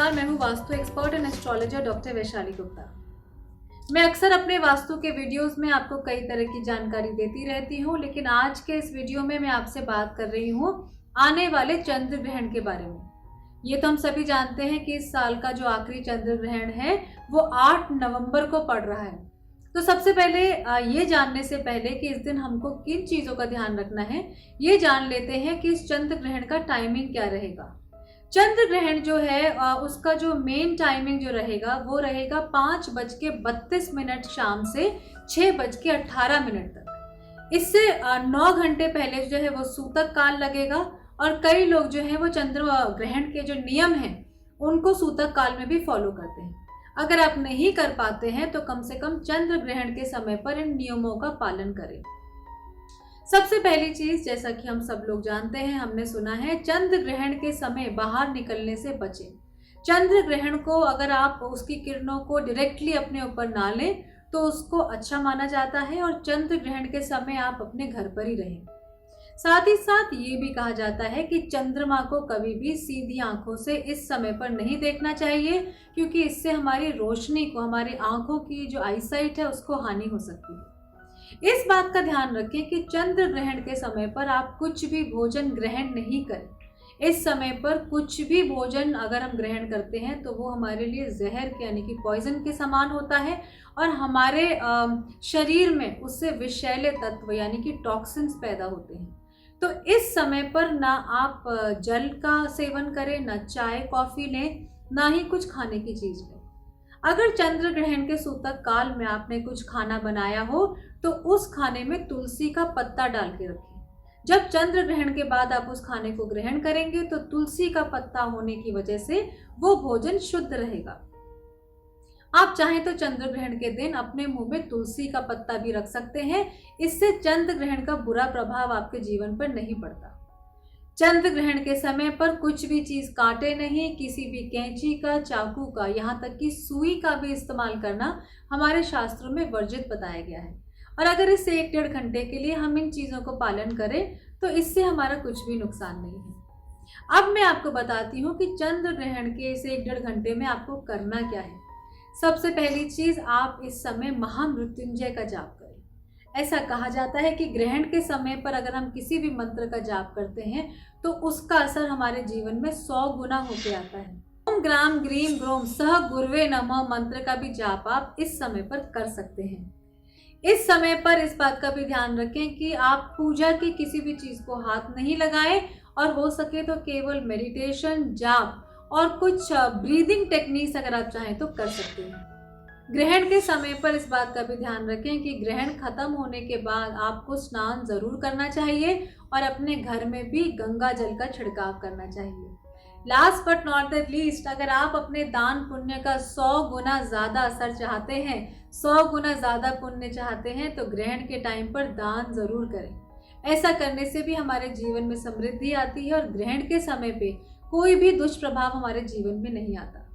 नमस्कार, मैं हूँ vastu expert and astrologer doctor Vaishali Gupta. मैं अक्सर अपने वास्तु के वीडियोस में आपको कई तरह की जानकारी देती रहती हूँ, लेकिन आज के इस वीडियो में मैं आपसे बात कर रही हूँ आने वाले चंद्र ग्रहण के बारे में। ये तो हम सभी जानते हैं कि इस साल का जो आखिरी चंद्र ग्रहण है वो 8 नवंबर को पड़ रहा है। तो सबसे पहले ये जानने से पहले कि इस दिन हमको किन चीज़ों का ध्यान रखना है, ये जान लेते हैं कि इस चंद्र ग्रहण का टाइमिंग क्या रहेगा। चंद्र ग्रहण जो है उसका जो मेन टाइमिंग जो रहेगा वो रहेगा 5:32 शाम से 6:18 तक। इससे 9 घंटे पहले जो है वो सूतक काल लगेगा और कई लोग जो है वो चंद्र ग्रहण के जो नियम हैं उनको सूतक काल में भी फॉलो करते हैं। अगर आप नहीं कर पाते हैं तो कम से कम चंद्र ग्रहण के समय पर इन नियमों का पालन करें। सबसे पहली चीज, जैसा कि हम सब लोग जानते हैं, हमने सुना है, चंद्र ग्रहण के समय बाहर निकलने से बचें। चंद्र ग्रहण को अगर आप उसकी किरणों को डायरेक्टली अपने ऊपर ना लें तो उसको अच्छा माना जाता है और चंद्र ग्रहण के समय आप अपने घर पर ही रहें। साथ ही साथ ये भी कहा जाता है कि चंद्रमा को कभी भी सीधी आंखों से इस समय पर नहीं देखना चाहिए, क्योंकि इससे हमारी रोशनी को, हमारी आंखों की जो आईसाइट है उसको हानि हो सकती है। इस बात का ध्यान रखें कि चंद्र ग्रहण के समय पर आप कुछ भी भोजन ग्रहण नहीं करें। इस समय पर कुछ भी भोजन अगर हम ग्रहण करते हैं तो वो हमारे लिए जहर के यानी कि पॉइजन के समान होता है और हमारे शरीर में उससे विषैले तत्व यानी कि टॉक्सिन्स पैदा होते हैं। तो इस समय पर ना आप जल का सेवन करें, ना चाय कॉफ़ी लें, ना ही कुछ खाने की चीज़ लें। अगर चंद्र ग्रहण के सूतक काल में आपने कुछ खाना बनाया हो तो उस खाने में तुलसी का पत्ता डाल के रखें। जब चंद्र ग्रहण के बाद आप उस खाने को ग्रहण करेंगे तो तुलसी का पत्ता होने की वजह से वो भोजन शुद्ध रहेगा। आप चाहें तो चंद्र ग्रहण के दिन अपने मुंह में तुलसी का पत्ता भी रख सकते हैं। इससे चंद्र ग्रहण का बुरा प्रभाव आपके जीवन पर नहीं पड़ता। चंद्र ग्रहण के समय पर कुछ भी चीज काटे नहीं, किसी भी कैंची का, चाकू का, यहाँ तक कि सुई का भी इस्तेमाल करना हमारे शास्त्रों में वर्जित बताया गया है। और अगर इस 1-1.5 घंटे के लिए हम इन चीज़ों को पालन करें तो इससे हमारा कुछ भी नुकसान नहीं है। अब मैं आपको बताती हूँ कि चंद्र ग्रहण के इस 1-1.5 घंटे में आपको करना क्या है। सबसे पहली चीज़, आप इस समय महामृत्युंजय का जाप करें। ऐसा कहा जाता है कि ग्रहण के समय पर अगर हम किसी भी मंत्र का जाप करते हैं तो उसका असर हमारे जीवन में 100 गुना होके आता है। ओम ग्राम ग्रीम ग्रोम सह गुरुवे नमः मंत्र का भी जाप आप इस समय पर कर सकते हैं। इस समय पर इस बात का भी ध्यान रखें कि आप पूजा की किसी भी चीज़ को हाथ नहीं लगाएं और हो सके तो केवल मेडिटेशन, जाप और कुछ ब्रीदिंग टेक्निक्स अगर आप चाहें तो कर सकते हैं। ग्रहण के समय पर इस बात का भी ध्यान रखें कि ग्रहण खत्म होने के बाद आपको स्नान जरूर करना चाहिए और अपने घर में भी गंगा जल का छिड़काव करना चाहिए। Last but not the least, अगर आप अपने दान पुण्य का 100 गुना ज़्यादा असर चाहते हैं, 100 गुना ज़्यादा पुण्य चाहते हैं, तो ग्रहण के टाइम पर दान ज़रूर करें। ऐसा करने से भी हमारे जीवन में समृद्धि आती है और ग्रहण के समय पे कोई भी दुष्प्रभाव हमारे जीवन में नहीं आता।